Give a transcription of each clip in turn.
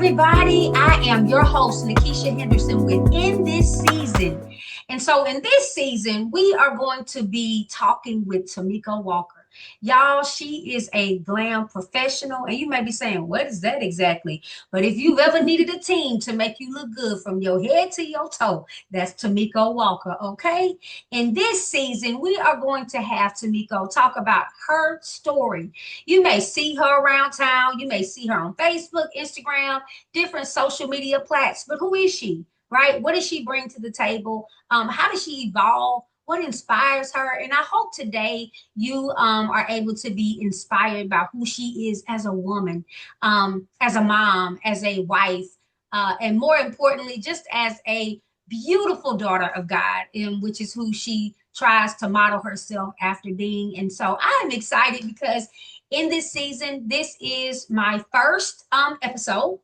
everybody. I am your host, Nikisha Henderson, within this season. And so, in this season, we are going to be talking with Tomiko Walker. Y'all, she is a glam professional. And you may be saying, what is that exactly? But if you've ever needed a team to make you look good from your head to your toe, that's Tomiko Walker, okay? In this season, we are going to have Tomiko talk about her story. You may see her around town. You may see her on Facebook, Instagram, different social media platforms. But who is she, right? What does she bring to the table? How does she evolve? What inspires her? And I hope today you are able to be inspired by who she is as a woman, as a mom, as a wife, and more importantly, just as a beautiful daughter of God, which is who she tries to model herself after being. And so I am excited because in this season, this is my first episode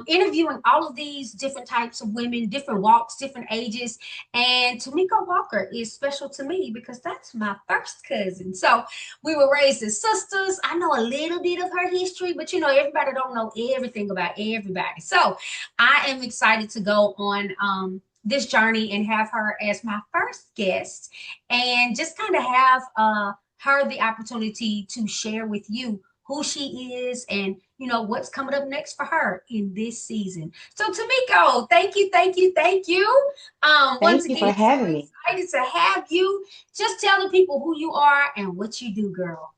interviewing all of these different types of women, different walks, different ages. And Tomiko Walker is special to me because that's my first cousin. So we were raised as sisters. I know a little bit of her history, but everybody don't know everything about everybody. So I am excited to go on this journey and have her as my first guest and just kind of have her the opportunity to share with you who she is and what's coming up next for her in this season. So Tomiko, thank you, thank you, thank you. Once Thank you for again, so having me. excited to have you. Just tell the people who you are and what you do, girl.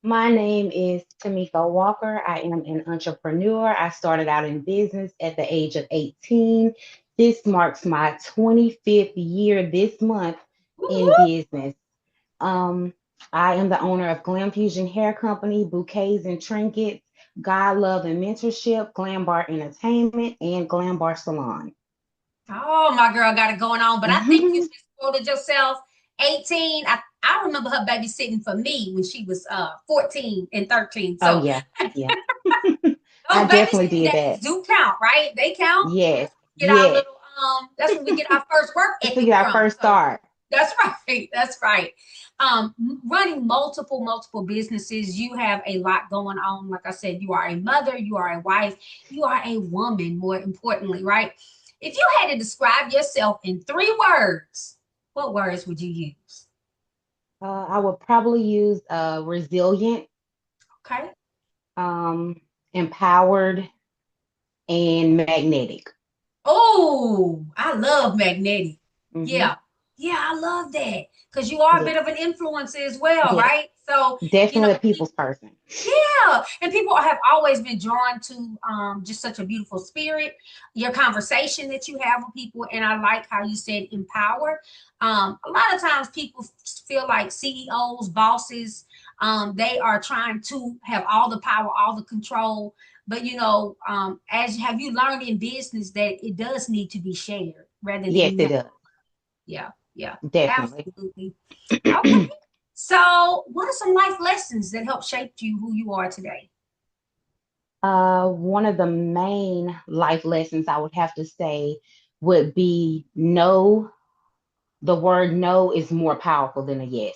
My name is Tomiko Walker. I am an entrepreneur. I started out in business at the age of 18. This marks my 25th year this month in Woo-hoo. business. Um, I am the owner of Glam Fusion Hair Company, Bouquets and Trinkets, God Love and Mentorship, Glam Bar Entertainment, and Glam Bar Salon. Oh, my girl got it going on, but I think you just quoted yourself. 18. I remember her babysitting for me when she was 14 and 13. Oh, So yeah, yeah. I those definitely babysitting did days that. do count, right? They count. Yes, That's when we get our yes. little that's when we get our first work Let's ethic get our from. first So start. that's right. That's right. Running multiple businesses, you have a lot going on. Like I said, you are a mother, you are a wife, you are a woman, more importantly, right? If you had to describe yourself in 3 words, what words would you use? I would probably use resilient, Okay. um, empowered, and magnetic. Oh, I love magnetic. Hmm. Yeah. Yeah, I love that. Because you are a Yes, bit of an influencer as well, yes. right? So, Definitely a people's person. yeah. And people have always been drawn to just such a beautiful spirit, your conversation that you have with people. And I like how you said empower. A lot of times people feel like CEOs, bosses, they are trying to have all the power, all the control. But as have you learned in business that it does need to be shared rather than Yes, you it have. does. Yeah, yeah, Definitely. absolutely. Okay. So, what are some life lessons that helped shape you who you are today? One of the main life lessons I would have to say would be no. The word no is more powerful than a yes,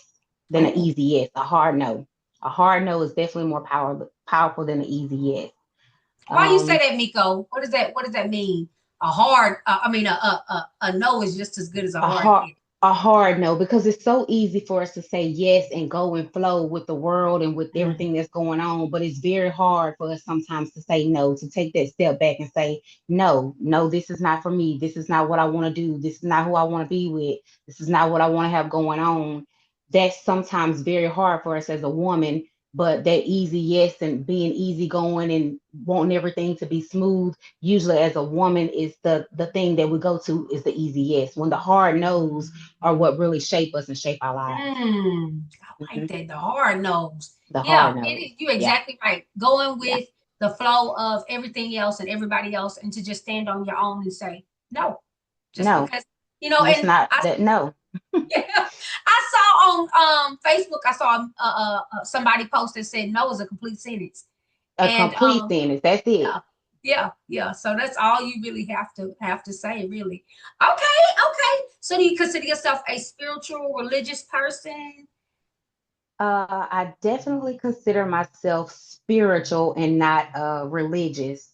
than an Oh, easy yes. A hard no. A hard no is definitely more powerful than an easy yes. why you say Um, that, Miko? What does that? What does that mean? A hard, I mean, a no is just as good as a a hard hard yes. a hard no, because it's so easy for us to say yes and go and flow with the world and with Mm. everything that's going on, but it's very hard for us sometimes to say no, to take that step back and say no, no, this is not for me, this is not what I want to do, this is not who I want to be with, this is not what I want to have going on. That's sometimes very hard for us as a woman, but that easy yes and being easy going and wanting everything to be smooth, usually as a woman, is the thing that we go to is the easy yes, when the hard no's are what really shape us and shape our lives. I like Mhm. that. The hard nose. The Yeah, hard it is. no's. You're Yeah, exactly right. Going yeah. with the flow of everything else and everybody else, and to just stand on your own and say no, just No, because it's And not I that. No, yeah, I saw on Facebook. I saw somebody post that said no is a complete sentence, a and complete sentence. That's it. yeah, yeah, yeah. So that's all you really have to say, really. Okay, okay. So do you consider yourself a spiritual, religious person? I definitely consider myself spiritual and not religious.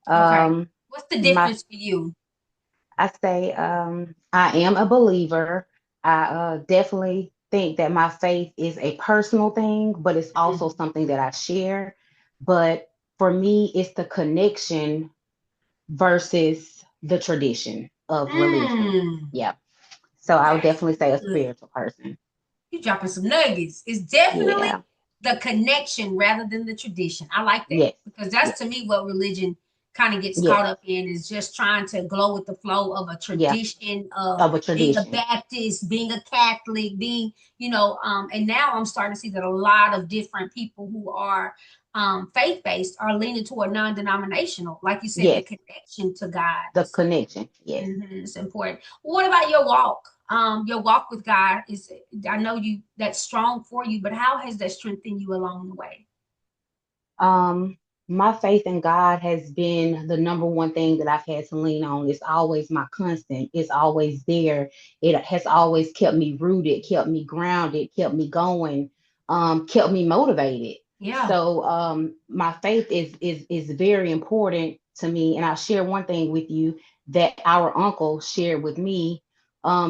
Okay. Um, What's the my difference for you? I say I am a believer. I definitely think that my faith is a personal thing, but it's also Mhm. something that I share. But for me, it's the connection versus the tradition of religion. Mm, Yeah. So I would that's definitely say a good. spiritual person. You dropping some nuggets. It's definitely Yeah. the connection rather than the tradition. I like that Yes. because that's Yes. to me what religion kind of gets Yes. caught up in is just trying to glow with the flow of a Yeah. tradition of Of a being a tradition. Baptist, being a Catholic, being, and now I'm starting to see that a lot of different people who are faith-based are leaning toward non-denominational. Like you said, the Yes. connection to God The is connection. Yes. it's important. What about your walk? Your walk with God is, I know you that's strong for you, but how has that strengthened you along the way? Um, my faith in God has been the number one thing that I've had to lean on. It's always my constant. It's always there. It has always kept me rooted, kept me grounded, kept me going, kept me motivated. Yeah. So my faith is very important to me. And I'll share one thing with you that our uncle shared with me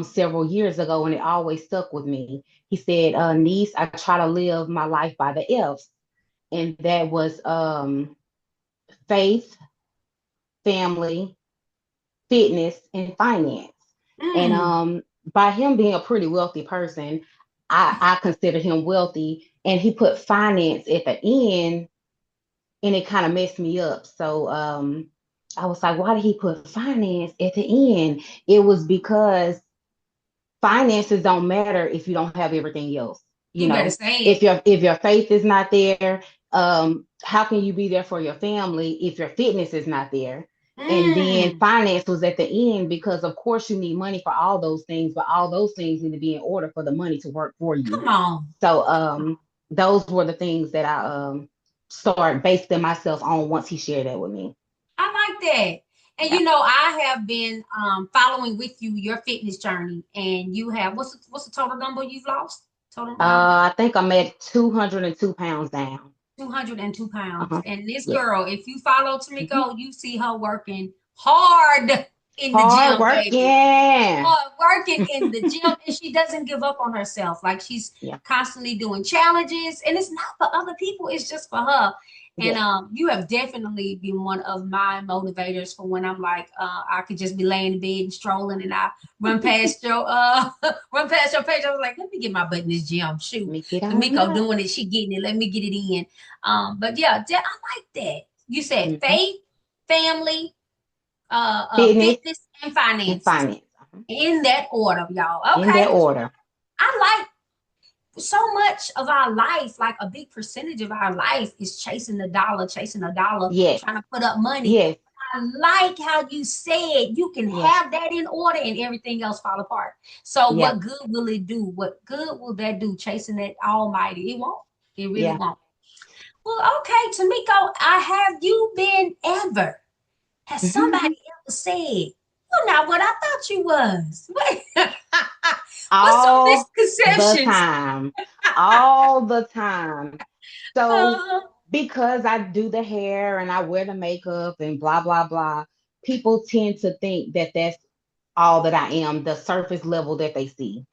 several years ago, and it always stuck with me. He said, "Niece, I try to live my life by the F's." And that was faith, family, fitness, and finance. And Mm. by him being a pretty wealthy person, I consider him wealthy. And he put finance at the end, and it kind of messed me up. So I was like, why did he put finance at the end? It was because finances don't matter if you don't have everything else. You You better know, say if it. your faith is not there, how can you be there for your family if your fitness is not there? And then Mm. finance was at the end because of course you need money for all those things, but all those things need to be in order for the money to work for you. Come on. So those were the things that I started basing myself on once he shared that with me. I like that. And Yeah. I have been following with you your fitness journey, and you have what's the total number you've lost? Total amount of weight? I think I'm at 202 pounds down. 202 pounds. Uh-huh. And this Yes. girl, if you follow Mhm. Tomiko, you see her working hard in the Hard gym, baby. working. Hard working in the gym, and she doesn't give up on herself. Like she's Yeah. constantly doing challenges, and it's not for other people, it's just for her. And Yes. you have definitely been one of my motivators for when I'm like, I could just be laying in bed and strolling, and I run past your run past your page. I was like, let me get my butt in this gym. Shoot, Let me get on Tomiko up. doing it, she getting it. Let me get it in. But yeah, I like that. You said Hmm. faith, family, Fitness fitness, and and finances finance. Uh-huh. in that order, y'all. In that Okay. order. I like so much of our life, like a big percentage of our life is chasing a dollar, Yes. trying to put up money. Yes. I like how you said you can Yeah. have that in order and everything else fall apart. So Yeah. what good will it do? What good will that do? Chasing that almighty. It won't. It really Yeah. won't. Well, okay, Tomiko, have you been ever? Has somebody ever said, you're not what I thought you was? What's some All the misconceptions? time. All the time. So Uh, because I do the hair and I wear the makeup and blah blah blah, people tend to think that that's all that I am, the surface level that they see.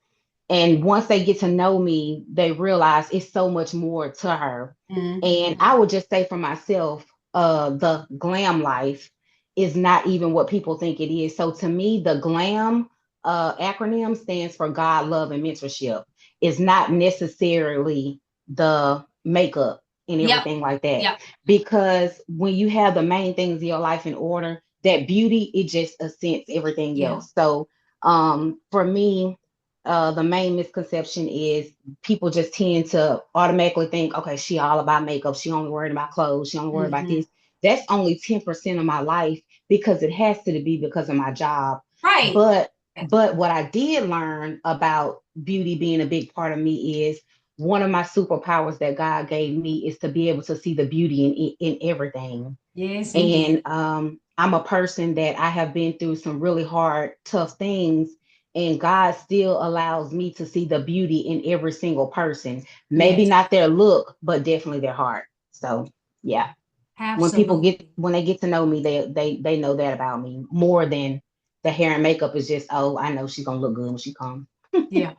And once they get to know me, they realize it's so much more to her. And I mhm. would just say for myself, the glam life is not even what people think it is. So to me, the glam acronym stands for God, love, and mentorship. It's not necessarily the makeup and Yep, everything like that. yep, Because when you have the main things in your life in order, that beauty, it just accents everything yeah, else. So for me, the main misconception is people just tend to automatically think, okay, she all about makeup. She only worried about clothes. She only worried about hmm this. That's only 10% of my life because it has to be because of my job. right. But what I did learn about beauty being a big part of me is one of my superpowers that God gave me is to be able to see the beauty in everything. Yes, And indeed. I'm a person that I have been through some really hard, tough things. And God still allows me to see the beauty in every single person. Maybe Yes. not their look, but definitely their heart. So, yeah. Absolutely. When they get to know me, they know that about me more than the hair and makeup is just, oh, I know she's gonna look good when she comes. Yeah.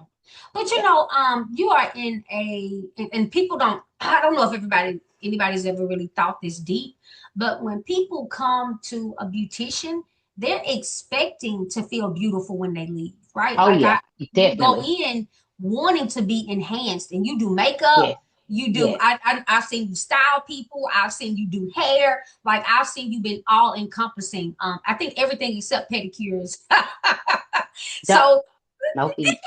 But Yeah. you are in and people don't, I don't know if anybody's ever really thought this deep, but when people come to a beautician, they're expecting to feel beautiful when they leave, right? Oh Like yeah, you go definitely. in wanting to be enhanced and you do makeup, Yes, you do, yes, I've seen you style people, I've seen you do hair, like I've seen you been all encompassing. I think everything except pedicures. Duh, So no feet,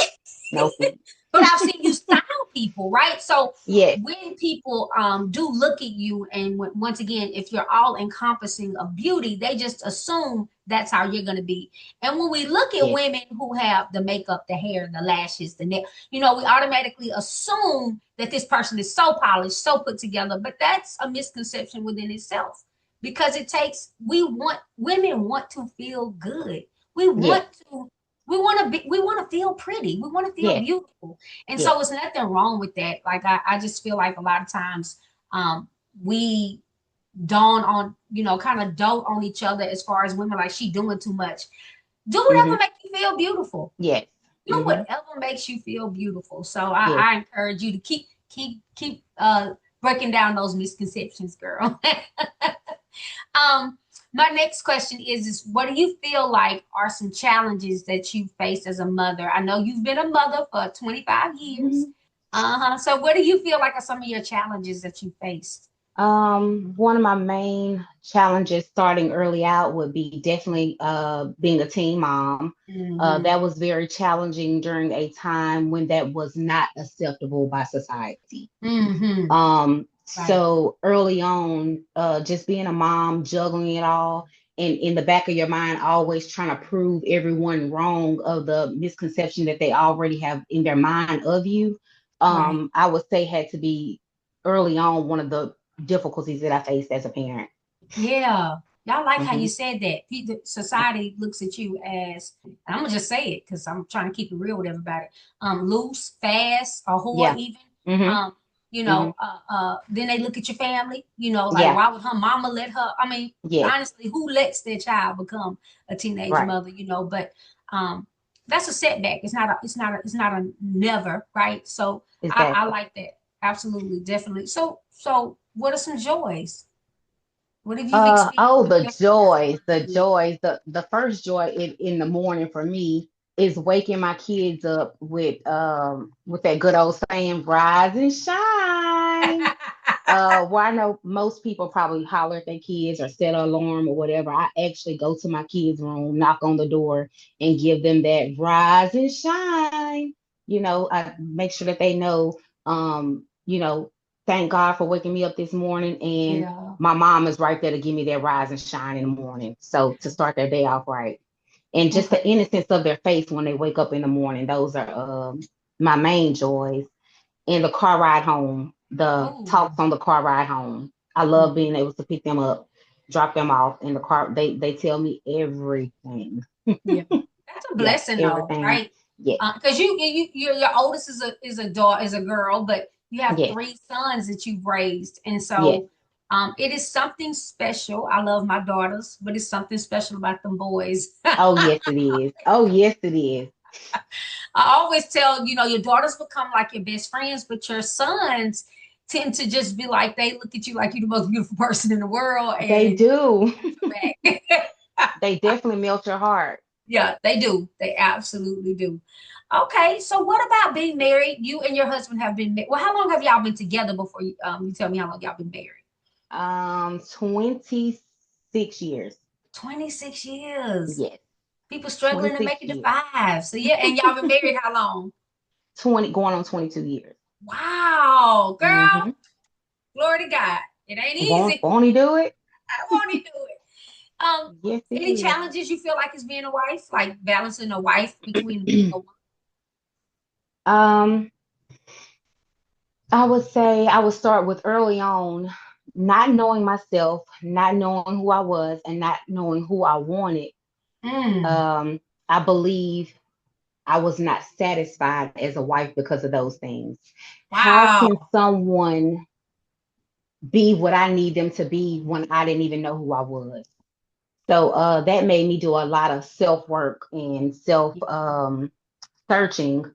no feet. but I've seen you style people, right? So Yes, when people do look at you, and once again, if you're all encompassing of beauty, they just assume that's how you're going to be. And when we look at yes, women who have the makeup, the hair, the lashes, the nail, we automatically assume that this person is so polished, so put together. But that's a misconception within itself because women want to feel good. We yes, want to we want to feel pretty. We want to feel yes, beautiful. And yes. so it's nothing wrong with that. Like I just feel like a lot of times we dawn on, kind of dote on each other as far as women, like she doing too much. Do Mm-hmm. whatever makes you feel beautiful. Yes. Do Mm-hmm. whatever makes you feel beautiful. So Yes. I encourage you to keep breaking down those misconceptions, girl. Um, my next question is what do you feel like are some challenges that you faced as a mother? I know you've been a mother for 25 years. Mhm. Uh-huh. So what do you feel like are some of your challenges that you faced? One of my main challenges starting early out would be definitely being a teen mom. Mm-hmm. That was very challenging during a time when that was not acceptable by society. Mm-hmm. Right. So early on, just being a mom, juggling it all, and in the back of your mind, always trying to prove everyone wrong of the misconception that they already have in their mind of you. Right. I would say had to be early on one of the difficulties that I faced as a parent. Yeah. Y'all like how you Hmm. said that. Society looks at you as, and I'm gonna just say it because I'm trying to keep it real with everybody. Loose, fast, a whore Yeah. even. Hmm. Um, Hmm. then they look at your family, like Yeah. why would her mama let her? I mean, Yes. honestly, who lets their child become a teenage Right. mother, but um that's a setback. It's not a never, right? So I Exactly. like that. Absolutely, definitely. So what are some joys? What have you experienced Oh, with the your joys, the family? joys. The first joy in the morning for me is waking my kids up with that good old saying, rise and shine. Well, I know most people probably holler at their kids or set an alarm or whatever. I actually go to my kids' room, knock on the door, and give them that rise and shine. I make sure that they know, thank God for waking me up this morning. And Yeah. my mom is right there to give me that rise and shine in the morning. So to start their day off right. And just the Okay. innocence of their face when they wake up in the morning, those are my main joys. And the car ride home, the Oh. talks on the car ride home. I love being able to pick them up, drop them off in the car. They tell me everything. Yeah. That's a Yeah, blessing though, everything. right? Yeah, Because your oldest is a daughter, is a girl, but you have yes, three sons that you've raised, and yes. so it is something special. I love my daughters, but it's something special about them boys. Oh yes, it is. Oh yes, it is. I always tell, your daughters become like your best friends, but your sons tend to just be like, they look at you like you're the most beautiful person in the world They and do. pat your back. They definitely melt your heart. Yeah, they do. They absolutely do. Okay, so what about being married? You and your husband have been well, how long have y'all been together before you tell me how long y'all been married? 26 years. 26 years. Yes, People struggling to 26 make it to years. five. So yeah, and y'all been married how long? 20 going on 22 years. Wow, girl. Mm-hmm. Glory to God. It ain't Won't easy. won't he do it? I want to do it. Yes, he Any will. challenges you feel like is being a wife, like balancing a wife between being a woman? um, I would say I would start with early on, not knowing myself, not knowing who I was, and not knowing who I wanted. Mm, Um, I believe I was not satisfied as a wife because of those things. How can wow. someone be what I need them to be when I didn't even know who I was. So that made me do a lot of self work and self searching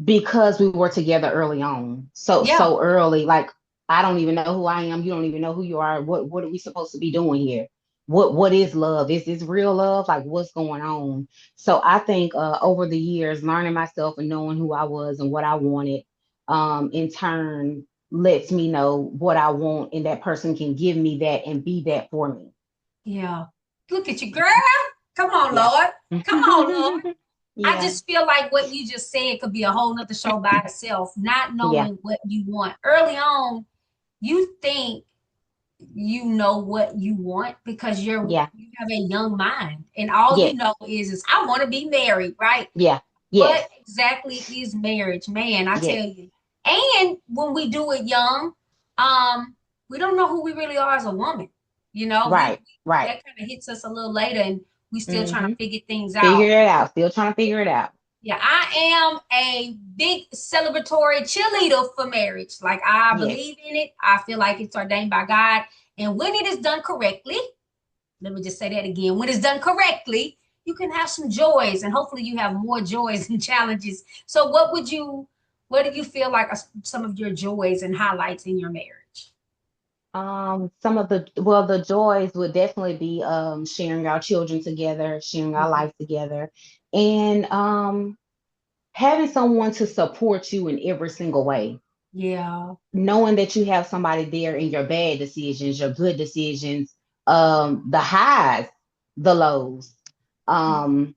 because we were together early on. Yeah, So early, like I don't even know who I am. You don't even know who you are. What are we supposed to be doing here? What is love? Is this real love? Like what's going on? So I think over the years, learning myself and knowing who I was and what I wanted, in turn lets me know what I want, and that person can give me that and be that for me. yeah. Look at you, girl. Come on, Yeah. Lord. Come on, Lord. I Yeah. just feel like what you just said could be a whole nother show by itself, not Yeah. knowing what you want. Early on, you think you know what you want because Yeah. you have a young mind and all you Yes. know is I want to be married, right? Yeah. Yes. What exactly is marriage, man? I Yes. tell you. And when we do it young, um, we don't know who we really are as a woman. Right. Right. That kind of hits us a little later, and we still trying to Hmm. figure things Figure out. it out. Still trying to figure it out. Yeah, I am a big celebratory cheerleader for marriage. Like I Yes. believe in it. I feel like it's ordained by God, and when it is done correctly, let me just say that again. When it's done correctly, you can have some joys, and hopefully, you have more joys and challenges. So, what do you feel like are some of your joys and highlights in your marriage? Some of the joys would definitely be sharing our children together, sharing our Mhm. life together, and having someone to support you in every single way. Yeah, Knowing that you have somebody there in your bad decisions, your good decisions, the highs, the lows, um,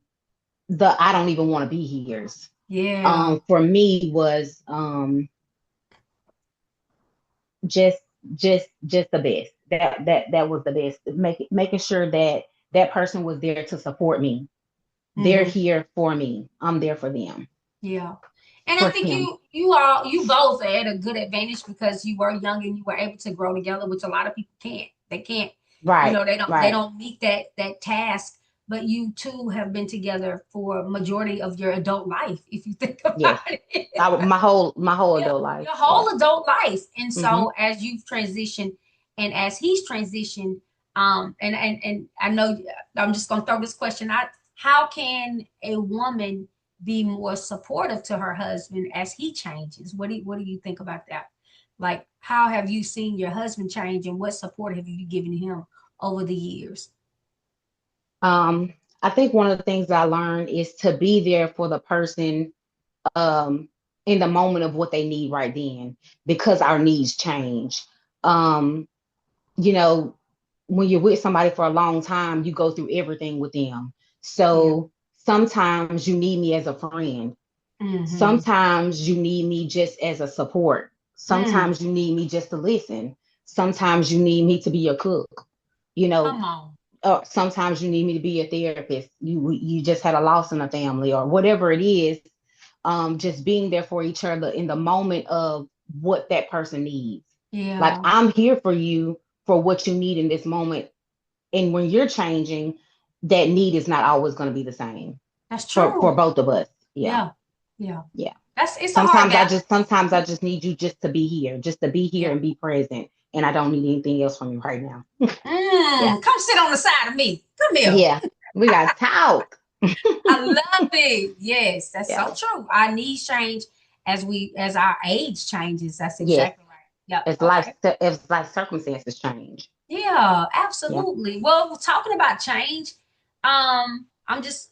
the I don't even want to be here's. yeah, For me was just just the best. That was the best. Making sure that that person was there to support me. They're hmm, here for me. I'm there for them. yeah. And I For think him. you both had a good advantage because you were young and you were able to grow together, which a lot of people can't. They can't, Right. they Right. don't meet that task. But you two have been together for majority of your adult life, if you think about Yes. it. My whole Yeah, adult life. your Yeah. whole adult life. And Hmm. so as you've transitioned and as he's transitioned, and I know I'm just gonna throw this question out. How can a woman be more supportive to her husband as he changes? What do you think about that? Like, how have you seen your husband change and what support have you given him over the years? Um, I think one of the things I learned is to be there for the person um in the moment of what they need right then, because our needs change. Um, you know, when you're with somebody for a long time, you go through everything with them. Yeah. So sometimes you need me as a friend. Mm-hmm. Sometimes you need me just as a support. Mm. Sometimes you need me just to listen. Sometimes you need me to be your cook. You know, Come on. sometimes you need me to be a therapist. You just had a loss in a family or whatever it is. Just being there for each other in the moment of what that person needs. Like Yeah, I'm here for you for what you need in this moment. And when you're changing, that need is not always going to be the same that's for true. both of us. Yeah. Yeah. Yeah. Yeah. It's a hard balance. Sometimes I just need you just to be here Yeah. and be present. And I don't need anything else from you right now. Yeah. Come sit on the side of me. Come here. Yeah. We got to talk. I love it. Yes, that's Yeah. so true. Our needs change as our age changes. That's Yes. exactly right. Yep. It's Okay. like circumstances change. Yeah, Yeah. absolutely. Well, talking about change, I'm just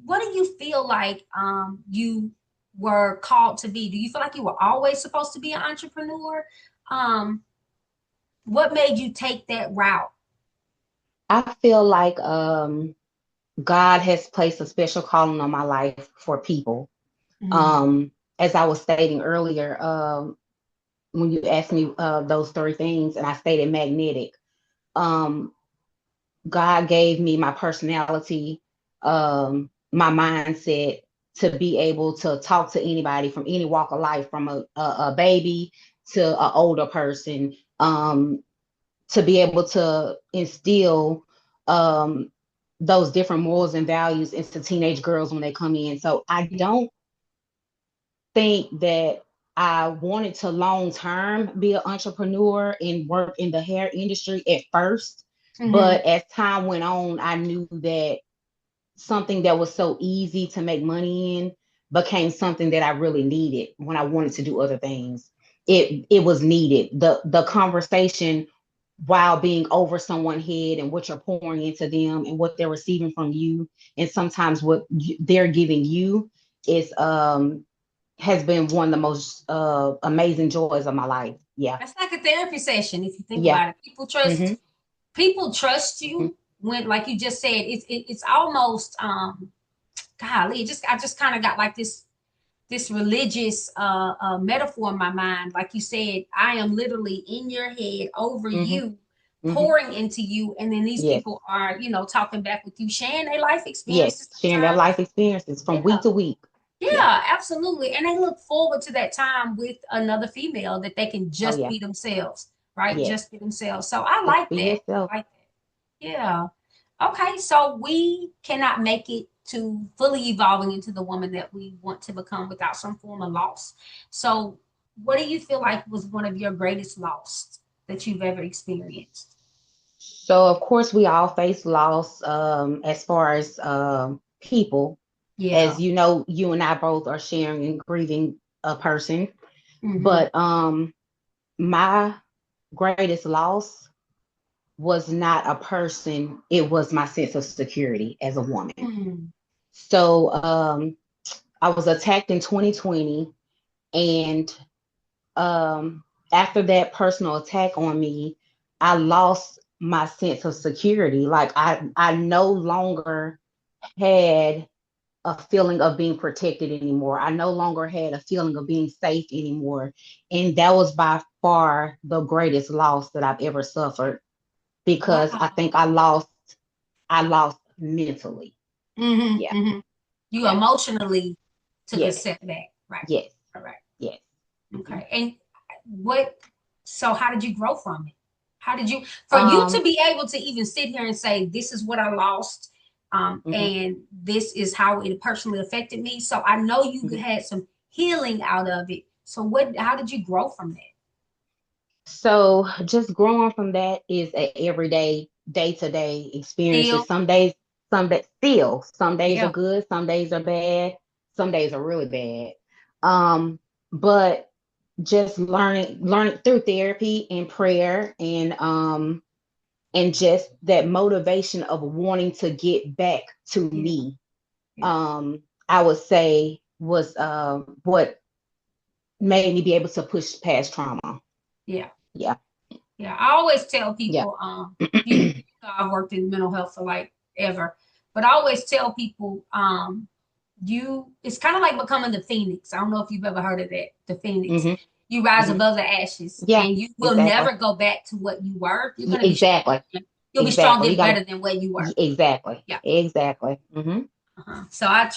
what do you feel like you were called to be? Do you feel like you were always supposed to be an entrepreneur? Um, what made you take that route? I feel like God has placed a special calling on my life for people. Mm, Um, as I was stating earlier, when you asked me those three things, and I stated magnetic, um, God gave me my personality, my mindset to be able to talk to anybody from any walk of life, from a baby to an older person, to be able to instill um, those different morals and values into teenage girls when they come in. So I don't think that. I wanted to long term be an entrepreneur and work in the hair industry at first. Mm-hmm. But as time went on, I knew that something that was so easy to make money in became something that I really needed when I wanted to do other things. It was needed. The conversation while being over someone's head and what you're pouring into them and what they're receiving from you, and sometimes what they're giving you is has been one of the most amazing joys of my life. Yeah. That's like a therapy session if you think Yeah. about it. Mm-hmm. People trust you when, like you just said, it's almost golly, I just kind of got like this religious metaphor in my mind. Like you said, I am literally in your head over Mm-hmm. you, Mm-hmm. pouring into you, and then these Yes. people are, talking back with you, sharing their life Yes. experiences Sharing their sometimes. life experiences from week Yeah. to week. Yeah. Yeah, absolutely. And they look forward to that time with another female that they can Oh just yeah. be themselves, right? Yes. Just be themselves. So I Just like be that. yourself. I like that. Yeah. Okay, so we cannot make it to fully evolving into the woman that we want to become without some form of loss. So, what do you feel like was one of your greatest loss that you've ever experienced? So of course we all face loss as far as people. As Yeah. you know, you and I both are sharing and grieving a person. Mm-hmm. But my greatest loss was not a person, it was my sense of security as a woman. Mm-hmm. So I was attacked in 2020, and um, after that personal attack on me, I lost my sense of security. Like I no longer had a feeling of being protected anymore. I no longer had a feeling of being safe anymore. And that was by far the greatest loss that I've ever suffered, because I think Wow. I lost mentally. Yeah. Mm-hmm. Mm-hmm. You Yeah. emotionally took a Yes. setback. Right. Yes. All right. Yes. Mhm. Okay. And what, so how did you grow from it? How did you, for you to Um, be able to even sit here and say, this is what I lost, mhm, and this is how it personally affected me. So I know you mhm. had some healing out of it. So what, how did you grow from that? So just growing from that is a everyday, day to day experiences. Still? Some days are Yeah. good, some days are bad, some days are really bad. But just learning through therapy and prayer, and just that motivation of wanting to get back to Yeah. me, Yeah. I would say was what made me be able to push past trauma. Yeah. Yeah. Yeah, I always tell Yeah. people, I've worked in mental health for like ever, but I always tell people, it's kind of like becoming the phoenix. I don't know if you've ever heard of that, the phoenix. Hmm. You rise Hmm. above the ashes, Yeah, and you will exactly. never go back to what you were. You're gonna be stronger. Exactly. You'll be stronger Exactly. You and got to, better than what you were. exactly. Yeah. Exactly. Hmm. So I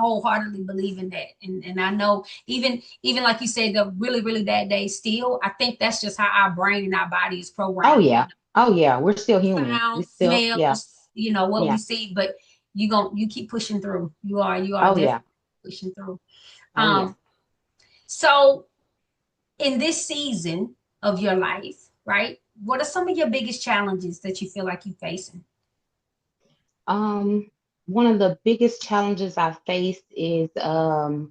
wholeheartedly believe in that, and I know even like you said, the really really bad days. Still, I think that's just how our brain and our body is Oh, programmed. yeah. Oh, yeah. We're still human. We Sounds, still, yeah. smells, what we Yeah. see, but you keep pushing through. You are Oh, yeah. definitely pushing through. Oh, yeah. Um, so in this season of your life, right? What are some of your biggest challenges that you feel like you're facing? One of the biggest challenges I faced is the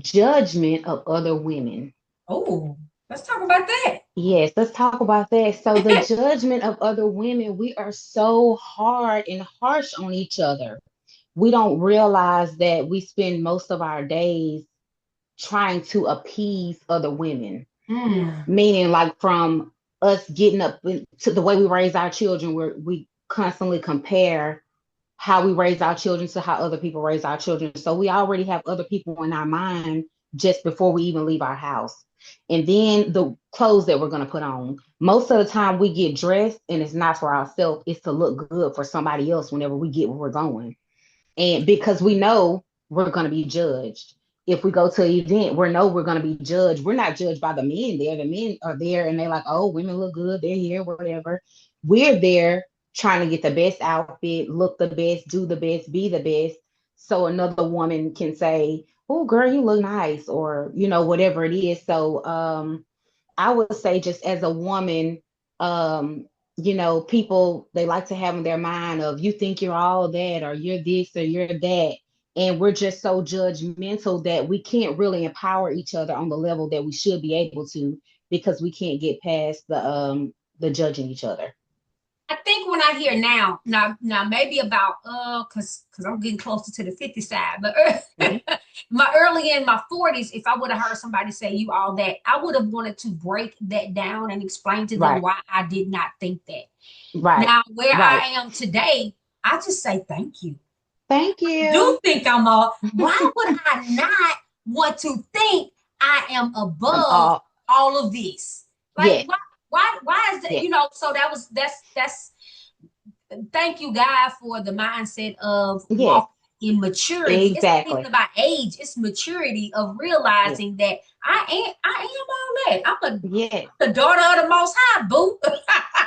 judgment of other women. Oh, let's talk about that. Yes, let's talk about that. So the judgment of other women, we are so hard and harsh on each other. We don't realize that we spend most of our days trying to appease other women, Mm, meaning like from us getting up to the way we raise our children, where we constantly compare how we raise our children to how other people raise our children. So we already have other people in our mind just before we even leave our house. And then the clothes that we're going to put on. Most of the time we get dressed and it's not for ourselves, it's to look good for somebody else whenever we get where we're going. And because we know we're going to be judged. If we go to an event, we know we're going to be judged. We're not judged by the men there. The men are there and they're like, oh, women look good. They're here, whatever. We're there trying to get the best outfit, look the best, do the best, be the best. So another woman can say, oh girl, you look nice, or whatever it is. So I would say, just as a woman, um, people, they like to have in their mind of, you think you're all that, or you're this, or you're that. And we're just so judgmental that we can't really empower each other on the level that we should be able to, because we can't get past the judging each other. I think when I hear now maybe about because I'm getting closer to the 50 side, but Hmm. my early in my 40s, if I would have heard somebody say you all that, I would have wanted to break that down and explain to them Right, why I did not think that. right, Now, where right. I am today, I just say thank you. Thank I do you. think I'm all. Why would I not want to think I am I'm above all, all of this? Like yes, why is that? yes, So that's thank you, God, for the mindset of yes, walking in maturity. It's not even exactly. about age, it's maturity of Yes, realizing that I am all that. yes. I'm the daughter of the most high, boo.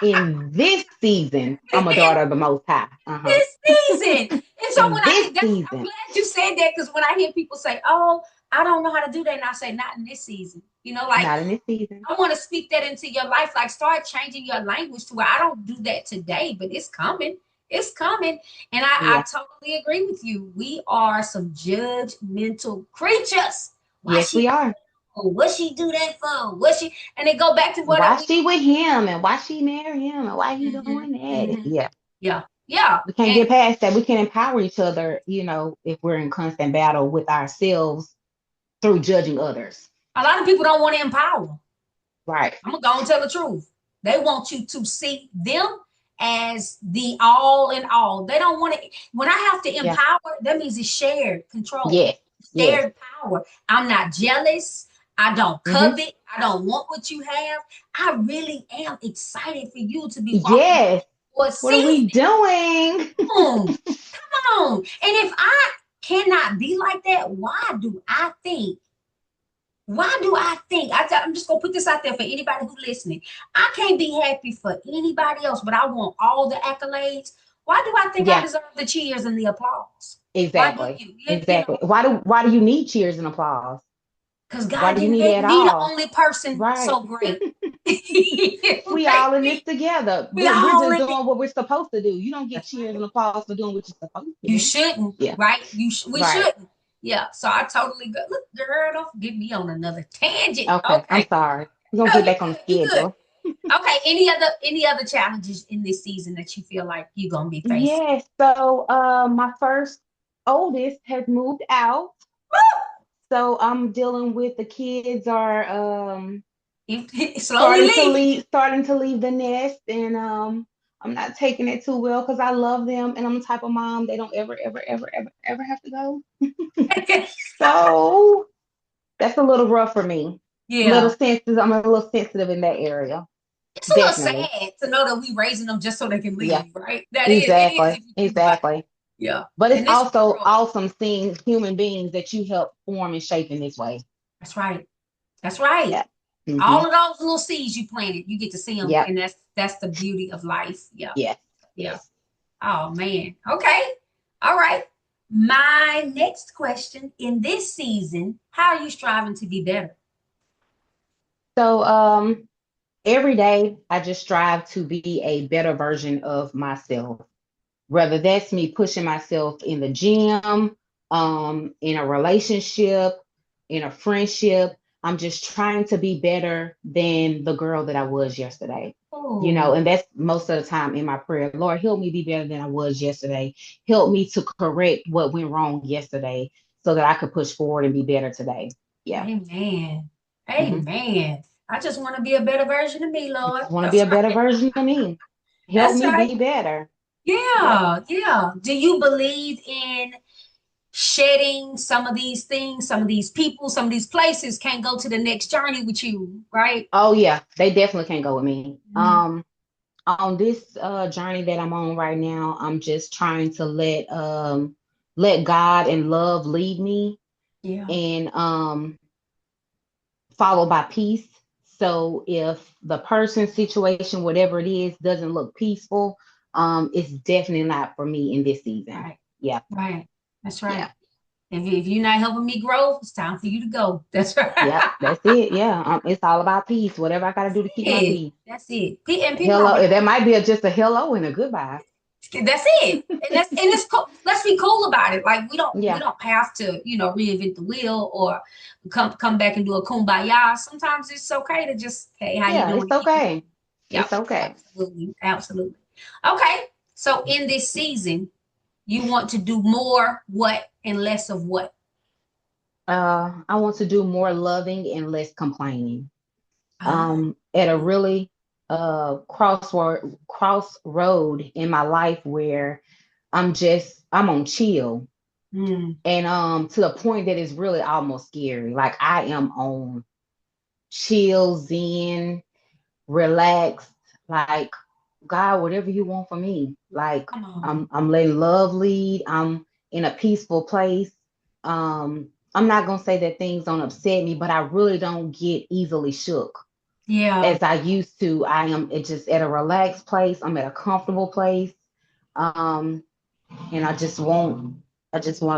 In this season, I'm a In daughter of the Most High. Uh-huh. this season. And so In when I this hear that, I'm season, glad you said that because when I hear people say, "Oh, I don't know how to do that," and I say, "Not in this season," like not in this season. I want to speak that into your life. Like start changing your language to where I don't do that today, but it's coming. It's coming. And I Yeah. totally agree with you. We are some judgmental creatures. Why Yes, she we do are. that for? What she do that for? And it go back to And what why we she with him, and why she marry him, and why he hmm doing that? hmm Yeah. Yeah. Yeah. We can't And get past that. We can empower each other, if we're in constant battle with ourselves through judging others. a lot of people don't want to empower. Right. I'm gonna go and tell the truth. They want you to see them as the all in all. They don't want to. When I have to Yeah. empower, that means it's shared control, Yes. Yes. shared power. I'm not jealous. I don't Hmm. covet. I don't want what you have. I really am excited for you to be walking Yes. for a What are we season. doing? Come on. And if I cannot be like that, why do I think I'm just gonna put this out there for anybody who's listening? I can't be happy for anybody else, but I want all the accolades. Why do I think I Yeah. deserve the cheers and the applause? Why do Exactly. you? Exactly. Why do you need cheers and applause? Because Why God do you didn't need it make at me the all? only person Right. so great. He didn't We make all in this me. together. We We're all just in it. doing what we're supposed to do. You don't get That's cheers right. and applause for doing what you're supposed to You do. shouldn't, Yeah. right? We Right. shouldn't. Yeah. So I totally go. Look, girl, don't get me on another tangent. Okay. I'm Okay. sorry. We're gonna No, get you back on the good. You good. schedule. Okay. Any other challenges in this season that you feel like you're gonna be facing? Yes. So my first oldest has moved out. So I'm dealing with, the kids are Slowly leaving. starting to leave the nest, and I'm not taking it too well because I love them, and I'm the type of mom they don't ever ever ever ever ever have to go. So that's a little rough for me. Little Yeah. sensitive. I'm a little sensitive in that area. It's a little Definitely. sad to know that we raising them just so they can Yeah. leave, right? It is Exactly. if you think about it. Exactly. Yeah. But it's In this also world, awesome seeing human beings that you help form and shape in this way. that's right. That's right. Yeah. Hmm. All of those little seeds you planted, you get to see them, Yep. and that's the beauty of life. Yeah. Yes. Yeah. Yes. Oh man. Okay. All right. My next question in this season, how are you striving to be better? So every day I just strive to be a better version of myself. Whether that's me pushing myself in the gym, in a relationship, in a friendship. I'm just trying to be better than the girl that I was yesterday. Oh, And that's most of the time in my prayer. Lord, help me be better than I was yesterday. Help me to correct what went wrong yesterday so that I could push forward and be better today. Yeah. amen. Hmm. Amen. I just want to be a better version of me, I Lord. just want to be That's a better right. version of me. Help That's me right. be better. Yep. Yeah, yeah. Do you believe in shedding some of these things, some of these people, some of these places can't go to the next journey with you, right? Oh yeah, they definitely can't go with me. Mhm. On this journey that I'm on right now, I'm just trying to let God and love lead me, Yeah. and followed by peace. So if the person, situation, whatever it is, doesn't look peaceful, it's definitely not for me in this season. Right. Yeah, Right. That's yeah. right. If you're not helping me grow, it's time for you to go. That's Yep, right. that's it. Yeah, it's all about peace. Whatever I got to That's do to keep my it. peace. That's it. And people don't Hello, be that might be just a hello and a goodbye. that's it. And it's cool. Let's be cool about it. Like we Yeah, don't have to, reinvent the wheel or come back and do a kumbaya. Sometimes it's okay to just, hey, how you yeah, doing? it's Keep it. okay. It's Yep, okay. absolutely. Absolutely. Okay. So in this season, you want to do more what and less of what? I want to do more loving and less complaining. Ah, At a really crossroad in my life where I'm on chill, mm, and to the point that it's really almost scary. Like I am on chill, zen, relaxed, like God, whatever you want for me. Like come on. I'm letting love lead. I'm in a peaceful place. I'm not gonna say that things don't upset me, but I really don't get easily shook Yeah, as I used to. I am just at a relaxed place. I'm at a comfortable place. Um, and I just want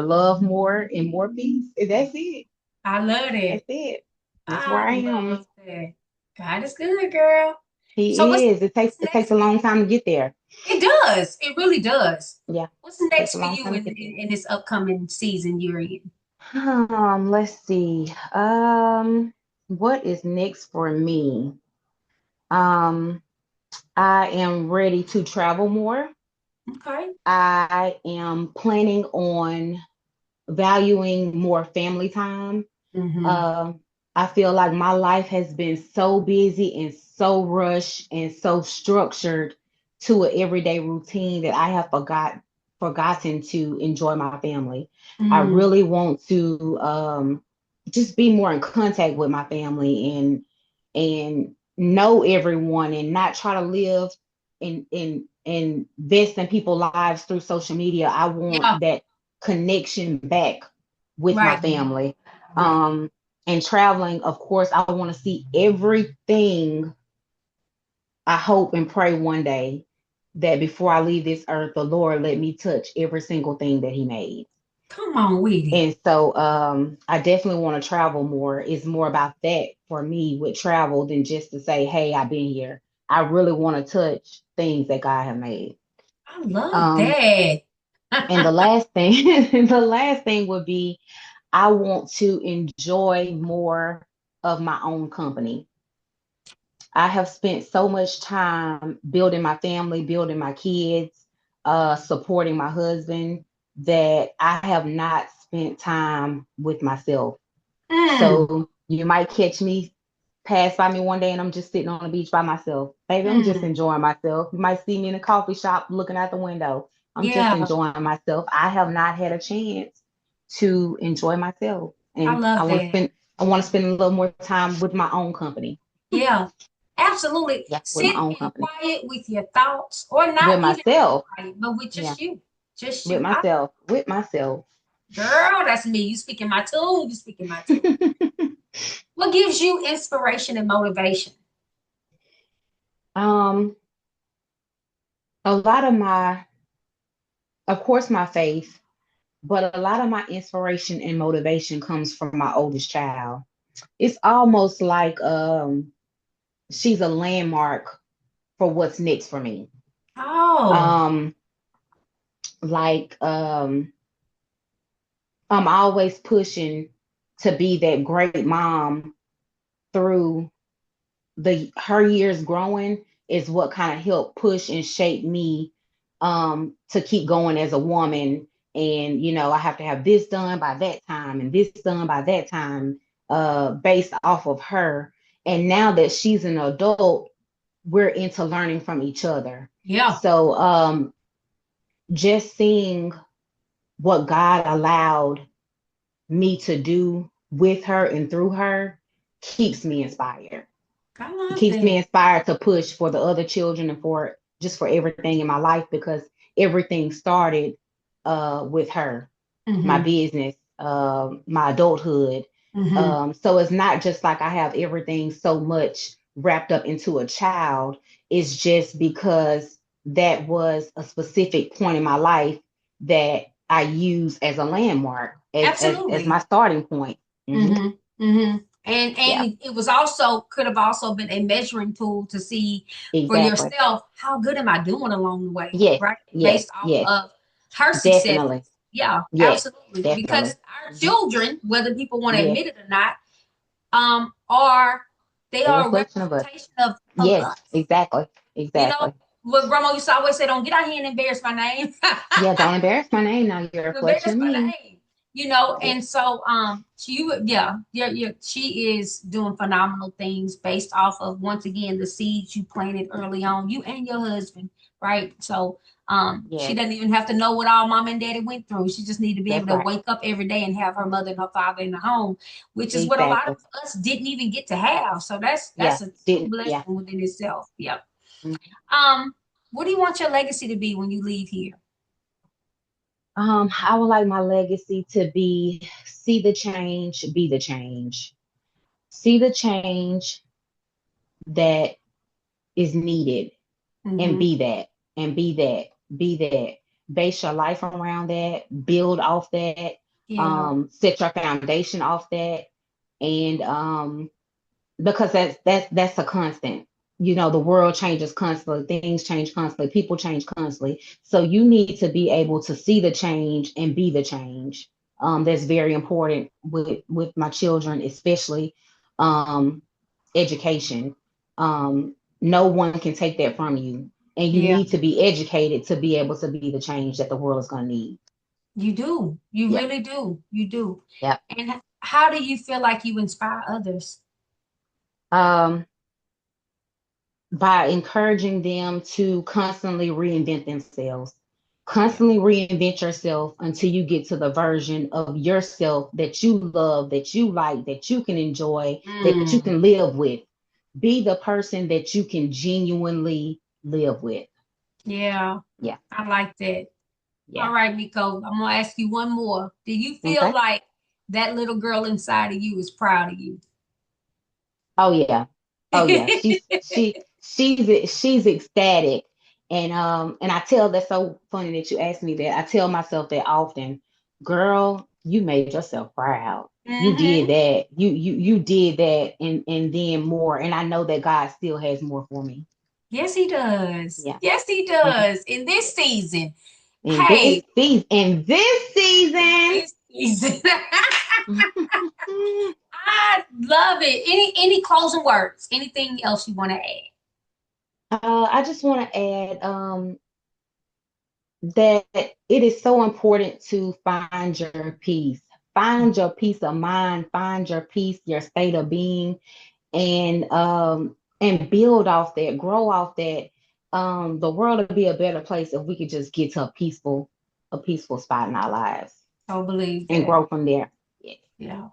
love more and more peace. And that's it. I love That's it. it. That's where I I am. love that. God is good, girl. So He is. what's It takes next a for long you? time to get there. It does. It really does. Yeah, What's it takes next a for long you time to get there. in this upcoming season you're in? Let's see. What is next for me? Um, I am ready to travel more. Okay. I am planning on valuing more family time. Mm-hmm. Um, I feel like my life has been so busy and so rushed and so structured to an everyday routine that I have forgotten to enjoy my family. I Mm, really want to just be more in contact with my family and know everyone and not try to live in invest in people's lives through social media. I want yeah. that connection back with my Right. family. Right. And traveling, of course, I want to see everything. I hope and pray one day that before I leave this earth, the Lord let me touch every single thing that He made. Come on with it. And so I definitely want to travel more. It's more about that for me with travel than just to say, hey, I've been here. I really want to touch things that God has made. I love Um, that. and the last thing, the last thing would be I want to enjoy more of my own company. I have spent so much time building my family, building my kids, supporting my husband, that I have not spent time with myself. Mm, So you might catch me pass by me one day and I'm just sitting on the beach by myself. Baby, I'm just mm, enjoying myself. You might see me in a coffee shop looking out the window. I'm just yeah. enjoying myself. I have not had a chance to enjoy myself. I And love that. I want to spend a little more time with my own company. Yeah. Absolutely. Yeah, with my Sit own in company. quiet with your thoughts, or With not even in myself. quiet, but with Yeah. just you. Just With you. myself. With myself. Girl, that's me. You speaking my tune. You speaking my tune. What gives you inspiration and motivation? um, a lot of my, of course, my faith, but a lot of my inspiration and motivation comes from my oldest child. It's almost like she's a landmark for what's next for me. Oh, Um, like I'm always pushing to be that great mom through the her years growing is what kind of helped push and shape me to keep going as a woman. And I have to have this done by that time and this done by that time, based off of her. And now that she's an adult, we're into learning from each other. yeah. So just seeing what God allowed me to do with her and through her keeps me inspired. I It love keeps me that. inspired to push for the other children and for just for everything in my life, because everything started with her, my Mm-hmm. business, my adulthood. Mm-hmm. So it's not just like I have everything so much wrapped up into a child. It's just because that was a specific point in my life that I use as a landmark, as my Absolutely. starting point. Hmm. Mm-hmm. Mm-hmm. And Yeah, it was also could have also been a measuring tool to see for exactly. yourself how good am I doing along the way, Yes, right? yes, Based off yes, of her definitely. successes. Yeah, Yes, absolutely. Because definitely. our Hmm. children, whether people want to Yes, admit it or not, are they a are a reflection of us. representation of Yes, us. exactly, You know, exactly. what grandma used to always say, don't get out here and embarrass my name. Yeah, don't embarrass my name now. You're a reflection Embarrass of my me. name. You know, Yeah, and so she is doing phenomenal things based off of once again the seeds you planted early on, you and your husband, right? So she yes, doesn't even have to know what all mom and daddy went through. She just need to be able that's to right. wake up every day and have her mother and her father in the home, which is what a lot of Exactly. us didn't even get to have. So Yeah, that's a true didn't. Yeah. blessing within itself. Yep. Mhm. Um, what do you want your legacy to be when you leave here? I would like my legacy to be see the change, be the change. See the change that is needed and Mm-hmm. be that, and be that, be that. Base your life around that, build off that, Yeah. set your foundation off that, and because that's a constant. You know, the world changes constantly, things change constantly, people change constantly. So you need to be able to see the change and be the change. That's very important with my children, especially um, education. No one can take that from you, and you Yeah. need to be educated to be able to be the change that the world is going to need. You do. You Yeah, really do. You do. yeah. And how do you feel like you inspire others? Um, by encouraging them to constantly reinvent themselves. Yeah. Constantly reinvent yourself until you get to the version of yourself that you love, that you like, that you can enjoy, that you can Mm, live with. Be the person that you can genuinely live with. yeah. Yeah, I like that. All yeah. right, Miko, I'm gonna ask you one more. Do you feel Okay. like that little girl inside of you is proud of you? Oh yeah. Oh yeah. She's ecstatic. And I tell that's so funny that you asked me that. I tell myself that often, girl, you made yourself proud. You did Mm-hmm. that. You did that and then more. And I know that God still has more for me. Yes, he does. Yeah. Yes, he Mhm. does. In this season. In Hey, this in season. this season. I love it. Any closing words? Anything else you want to add? I just want to add that it is so important to find your peace. Find your peace of mind, find your peace, your state of being, and build off that, grow off that. The world would be a better place if we could just get to a peaceful spot in our lives So believe and that. grow from there. Yeah. Yeah.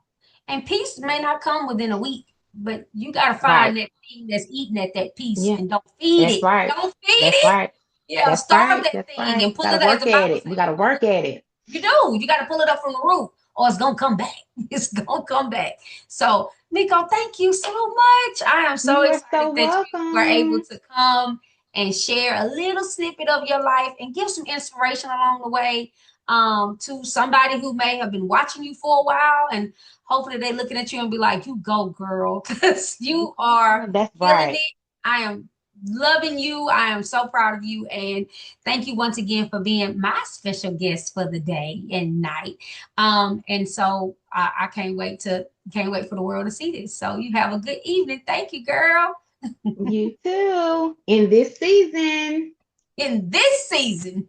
And peace may not come within a week, but you got to Right. find that thing that's eating at that peace Yeah. and don't feed That's it. right. Don't feed That's it. right. Yeah, That's starve right. that That's thing right. and pull Gotta it up. As work the at Bible it. We says, gotta pull work it. at it. You do. You got to pull it up from the root or it's going to come back. It's going to come back. So, Nico, thank you so much. I am so You are so excited that you were able welcome. to come and share a little snippet of your life and give some inspiration along the way to somebody who may have been watching you for a while. And hopefully they're looking at you and be like, you go, girl, because you are That's killing right. it. I am loving you. I am so proud of you. And thank you once again for being my special guest for the day and night. And so I can't wait for the world to see this. So you have a good evening. Thank you, girl. You too. In this season. In this season.